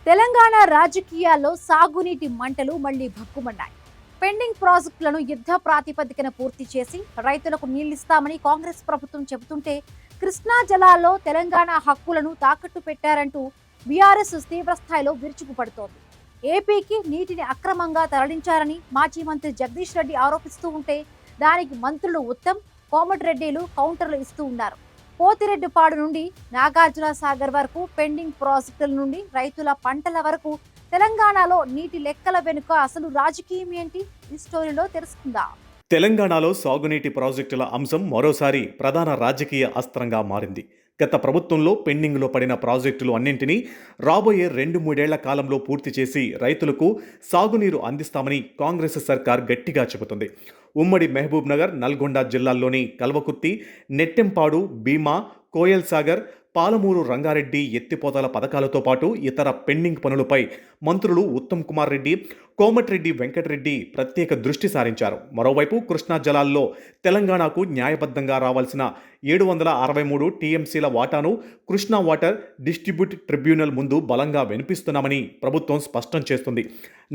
తెలంగాణ రాజకీయాల్లో సాగునీటి మంటలు మళ్లీ భగ్గుమన్నాయి. పెండింగ్ ప్రాజెక్టులను యుద్ధ ప్రాతిపదికన పూర్తి చేసి రైతులకు నీళ్లిస్తామని కాంగ్రెస్ ప్రభుత్వం చెబుతుంటే, కృష్ణా జలాల్లో తెలంగాణ హక్కులను తాకట్టు పెట్టారంటూ బీఆర్ఎస్ తీవ్రస్థాయిలో విరుచుకుపడుతోంది. ఏపీకి నీటిని అక్రమంగా తరలించారని మాజీ మంత్రి జగదీష్ రెడ్డి ఆరోపిస్తూ ఉంటే, దానికి మంత్రులు ఉత్తమ్, కోమటిరెడ్డిలు కౌంటర్లు ఇస్తూ ఉన్నారు. పోతిరెడ్డిపాడు నుండి నాగార్జున సాగర్ వరకు పెండింగ్ ప్రాజెక్టుల నుండి రైతుల పంటల వరకు తెలంగాణలో నీటి లెక్కల వెనుక అసలు రాజకీయం ఏంటి? ఈ స్టోరీలో తెలుసుకుందాం. తెలంగాణలో సాగునీటి ప్రాజెక్టుల అంశం మరోసారి ప్రధాన రాజకీయ అస్త్రంగా మారింది. గత ప్రభుత్వంలో పెండింగ్లో పడిన ప్రాజెక్టులు అన్నింటినీ రాబోయే 2-3 కాలంలో పూర్తి చేసి రైతులకు సాగునీరు అందిస్తామని కాంగ్రెస్ సర్కార్ గట్టిగా చెబుతుంది. ఉమ్మడి మహబూబ్ నగర్, నల్గొండ జిల్లాల్లోని కల్వకుర్తి, నెట్టెంపాడు, భీమా, కోయల్ సాగర్, పాలమూరు రంగారెడ్డి ఎత్తిపోతల పథకాలతో పాటు ఇతర పెండింగ్ పనులపై మంత్రులు ఉత్తమ్ కుమార్ రెడ్డి, కోమటిరెడ్డి వెంకటరెడ్డి ప్రత్యేక దృష్టి సారించారు. మరోవైపు కృష్ణా జలాల్లో తెలంగాణకు న్యాయబద్ధంగా రావాల్సిన 763 టీఎంసీల వాటాను కృష్ణా వాటర్ డిస్ట్రిబ్యూట్ ట్రిబ్యునల్ ముందు బలంగా వినిపిస్తున్నామని ప్రభుత్వం స్పష్టం చేస్తుంది.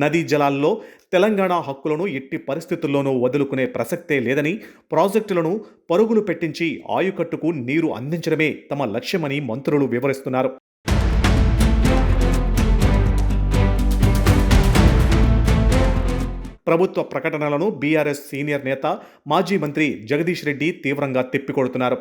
నదీ జలాల్లో తెలంగాణ హక్కులను ఎట్టి పరిస్థితుల్లోనూ వదులుకునే ప్రసక్తే లేదని, ప్రాజెక్టులను పరుగులు పెట్టించి ఆయుకట్టుకు నీరు అందించడమే తమ లక్ష్యమని మంత్రులు వివరిస్తున్నారు. ప్రభుత్వ ప్రకటనలను బీఆర్ఎస్ సీనియర్ నేత, మాజీ మంత్రి జగదీష్ రెడ్డి తీవ్రంగా తిప్పికొడుతున్నారు.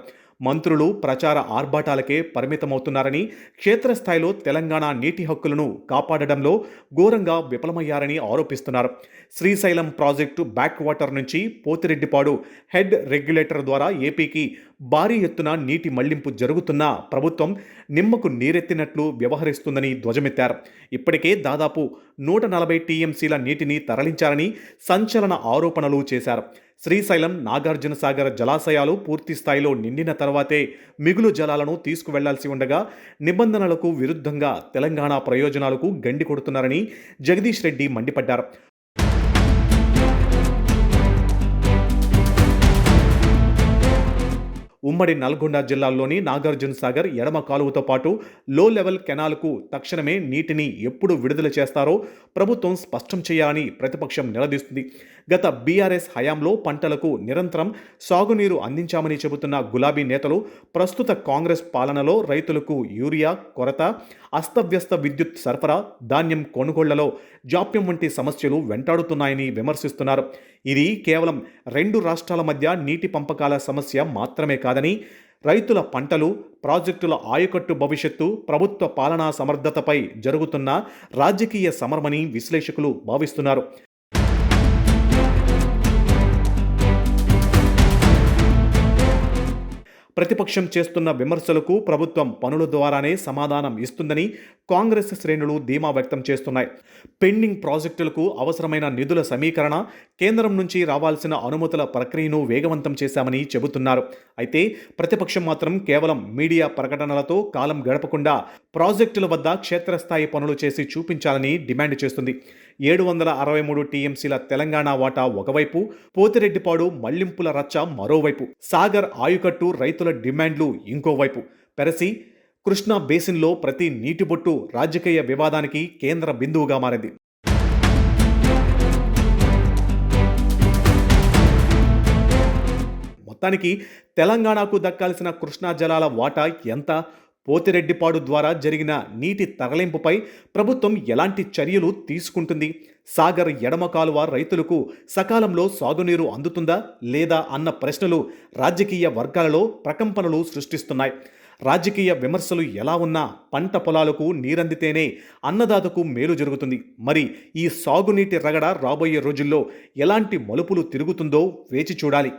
మంత్రులు ప్రచార ఆర్భాటాలకే పరిమితమవుతున్నారని, క్షేత్రస్థాయిలో తెలంగాణ నీటి హక్కులను కాపాడడంలో ఘోరంగా విఫలమయ్యారని ఆరోపిస్తున్నారు. శ్రీశైలం ప్రాజెక్టు బ్యాక్ వాటర్ నుంచి పోతిరెడ్డిపాడు హెడ్ రెగ్యులేటర్ ద్వారా ఏపీకి భారీ ఎత్తున నీటి మళ్లింపు జరుగుతున్నా ప్రభుత్వం నిమ్మకు నీరెత్తినట్లు వ్యవహరిస్తుందని ధ్వజమెత్తారు. ఇప్పటికే దాదాపు 140 టీఎంసీల నీటిని తరలించారని సంచలన ఆరోపణలు చేశారు. శ్రీశైలం, నాగార్జున సాగర్ జలాశయాలు పూర్తి స్థాయిలో నిండిన తర్వాతే మిగులు జలాలను తీసుకువెళ్లాల్సి ఉండగా, నిబంధనలకు విరుద్ధంగా తెలంగాణ ప్రయోజనాలకు గండి కొడుతున్నారని జగదీష్ రెడ్డి మండిపడ్డారు. ఉమ్మడి నల్గొండ జిల్లాలోని నాగార్జున సాగర్ ఎడమ కాలువతో పాటు లో లెవెల్ కెనాల్కు తక్షణమే నీటిని ఎప్పుడు విడుదల చేస్తారో ప్రభుత్వం స్పష్టం చేయాలని ప్రతిపక్షం నిలదీస్తుంది. గత బీఆర్ఎస్ హయాంలో పంటలకు నిరంతరం సాగునీరు అందించామని చెబుతున్న గులాబీ నేతలు ప్రస్తుత కాంగ్రెస్ పాలనలో రైతులకు యూరియా కొరత, అస్తవ్యస్త విద్యుత్ సరఫరా, ధాన్యం కొనుగోళ్లలో జాప్యం వంటి సమస్యలు వెంటాడుతున్నాయని విమర్శిస్తున్నారు. ఇది కేవలం 2 రాష్ట్రాల మధ్య నీటి పంపకాల సమస్య మాత్రమే కాదని, రైతుల పంటలు, ప్రాజెక్టుల ఆయకట్టు భవిష్యత్తు, ప్రభుత్వ పాలనా సమర్థతపై జరుగుతున్న రాజకీయ సమరమని విశ్లేషకులు భావిస్తున్నారు. ప్రతిపక్షం చేస్తున్న విమర్శలకు ప్రభుత్వం పనుల ద్వారానే సమాధానం ఇస్తుందని కాంగ్రెస్ శ్రేణులు ధీమా వ్యక్తం చేస్తున్నాయి. పెండింగ్ ప్రాజెక్టులకు అవసరమైన నిధుల సమీకరణ, కేంద్రం నుంచి రావాల్సిన అనుమతుల ప్రక్రియను వేగవంతం చేశామని చెబుతున్నారు. అయితే ప్రతిపక్షం మాత్రం కేవలం మీడియా ప్రకటనలతో కాలం గడపకుండా ప్రాజెక్టుల వద్ద క్షేత్రస్థాయి పనులు చేసి చూపించాలని డిమాండ్ చేస్తుంది. 763 టీఎంసీల తెలంగాణ వాటా ఒకవైపు, పోతిరెడ్డిపాడు మళ్లింపుల రచ్చ మరోవైపు, సాగర్ ఆయుకట్టు రైతుల డిమాండ్లు ఇంకోవైపు పెరసి కృష్ణా బేసిన్లో ప్రతి నీటి బొట్టు రాజకీయ వివాదానికి కేంద్ర బిందువుగా మారింది. మొత్తానికి తెలంగాణకు దక్కాల్సిన కృష్ణా జలాల వాటా ఎంత? పోతిరెడ్డిపాడు ద్వారా జరిగిన నీటి తరలింపుపై ప్రభుత్వం ఎలాంటి చర్యలు తీసుకుంటుంది? సాగర్ ఎడమ కాలువ రైతులకు సకాలంలో సాగునీరు అందుతుందా లేదా అన్న ప్రశ్నలు రాజకీయ వర్గాలలో ప్రకంపనలు సృష్టిస్తున్నాయి. రాజకీయ విమర్శలు ఎలా ఉన్నా పంట పొలాలకు నీరందితేనే అన్నదాతకు మేలు జరుగుతుంది. మరి ఈ సాగునీటి రగడ రాబోయే రోజుల్లో ఎలాంటి మలుపులు తిరుగుతుందో వేచి చూడాలి.